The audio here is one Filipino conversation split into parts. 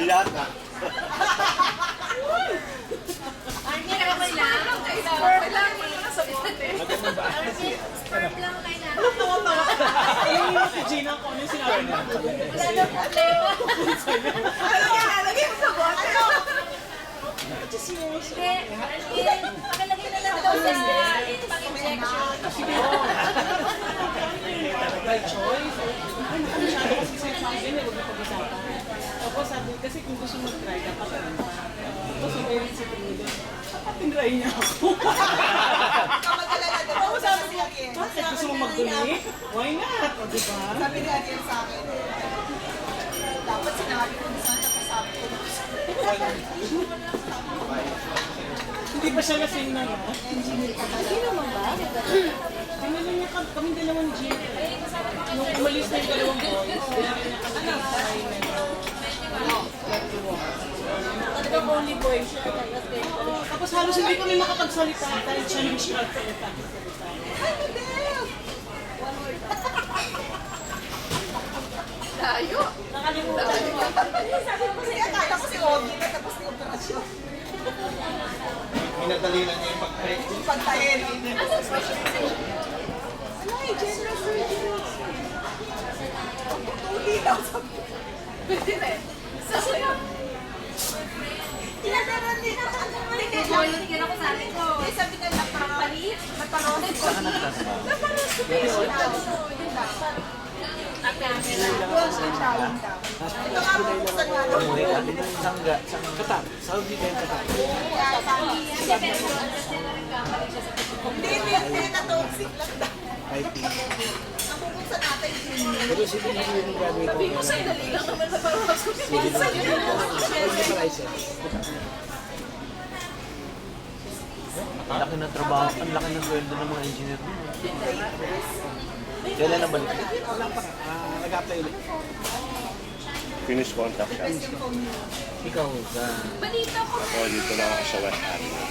Yata. Arnie, okay lang. Okay lang. Wala na sa bote. Sperm lang kailangan. Tawa-tawa. Ayun yung si Gina kung ano yung sinabi niya. Wala na problema. Lalagay mo sa bote. Hindi, Arnie, pakalagay na lang daw sa pang-injection. By choice. Ano siya kasi sinasabi niya, huwag na pag-usapan. Tapos sabi, kasi kung gusto mag-try, dapat ano pa. Tapos sabi si Trinidad, dapat tinry niya ako. Kamag-alala daw. Tapos sabi niya, bakit gusto mo mag-donate? Why not? O diba? Sabi ni Ariel sa akin, dapat sinabi ko na sana kasabi ko. Hindi pa siya lasing na, no? Hindi naman ba? Tinala niya kami dalawang Gina. Nung umalis na yung dalawang boys, tinala niya kami ng try medyo 21. Ano ba only boy siya? Oo, tapos halos hindi kami makapagsalita dahil siya yung siya salita. Layo. Nakalimutan mo. Kasi akala ko si Ogie na tapos yung operasyon. Minadalilan niya yung pag-pray. Pagtayin. Anong specialty? Ano eh, general surgery. Tuli daw sa... Pwede na eh. Kasi na, tinadaran din ako. Nag-volunteer ako sa amin ko. Eh, sabi na Paris? naparonig ko. Naparonig ko. Yun lang. Ito nga po kung saan nga daw. Katak. Saudi kayo katak. Hindi, pero understand na nagkamali siya sa Hindi na toxic lang daw. IT. Ang pupunsa natin yun. Pero sige na yung graduate ko. Sabi mo sa'yo, dali lang naman na parang mas kumipunsa yun. Ang laki ng trabaho, ang laki ng sweldo ng mga engineer mo. Kailan na balik? Wala pa. Nag-apply ulit. Finish contract siya. Ikaw sa... balita ko. Ako dito lang ako sa West Avenue.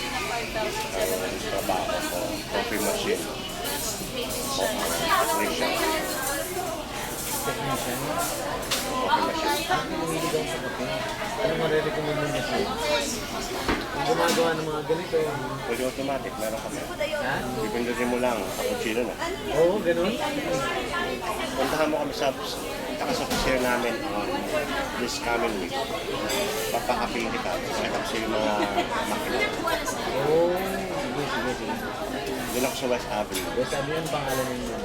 Trabaho ko. Coffee machine. Technician. technician. Coffee machine. Pinili daw sa kape. Ano marirecommend mo niya sa'yo? Ang gumagawa ng mga ganito. Fully automatic. Meron kami. Ha? Pipindutin mo lang. Cappuccino na. Oo, ganun. Puntahan mo kami sa officer namin this coming week. Papakapin kita. Set up sa yung mga makina. Oo, sige. Doon ako sa West Avenue. Yes, sabi yan pangalan ninyo.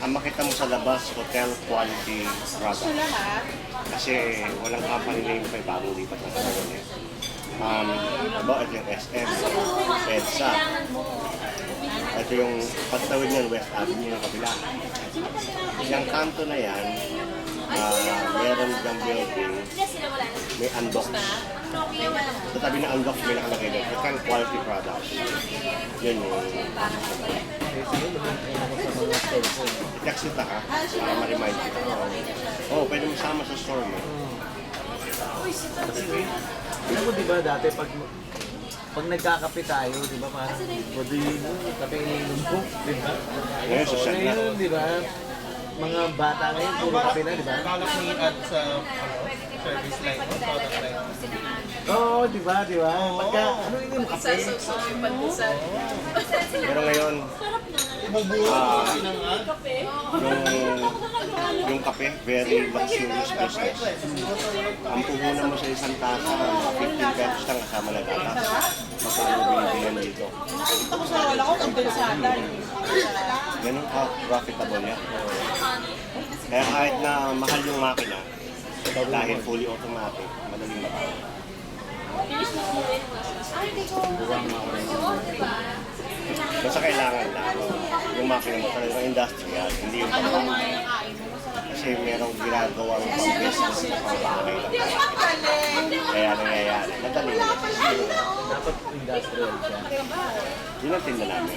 Ang makita mo sa labas, hotel quality product. Kasi walang company name pa bagong lipat ng pangalan niya. Ito yung SM, EDSA. Ito yung pagtawid ng West Avenue ng kabila. Yung kanto na yan, meron ng building, may undock. Sa tabi ng undock, may nakalagay doon. Ito yung quality products. Yun yung Sige, lumayan ako sa mga store ko. i-text kita ha, para ma-remind kita. Oo, pwede mo sama sa store mo. Kasi, alam mo diba dati pag nagkakape tayo, di ba parang bodino, kape ininom ko, di ba? Ngayon, social na. Ngayon, di ba? Mga bata ngayon, puro kape na, di ba? Balak ni add sa service line mo, product line mo. Oo, di ba? Di ba? Pagka, ano yun yung kape? yung pandusan. Pero ngayon, yung kape, very luxurious business. Ang puhunan mo sa isang tasa, 15 pesos lang kasama na gatas. Magkano binibilan dito. Nakikita ko sa wala ko, ang dulsada. Ganun ka profitable yan. Kaya kahit na mahal yung makina, dahil fully automatic, madaling mababa. Basta kailangan lang yung makina mo talagang industrial, hindi yung pangkain. Kasi merong ginagawang business sa pangkain. Kaya nangyayari, madali na. Dapat industrial siya. Yun ang tinda namin.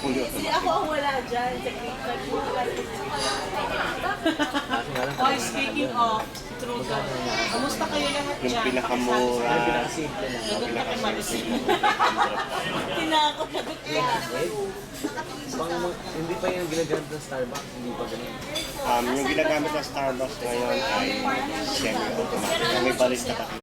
Fully automatic. Ako ang wala dyan. Kasi nga lang, Oh, speaking of, Truga, kamusta kayo lahat Yung pinakamura. Yung pinakasimple lang. Yung pinakasimple. Tinakot na Hindi pa yung ginagamit ng Starbucks, hindi pa ganun. Yung ginagamit ng Starbucks ngayon ay semi-automatic. May balista ka.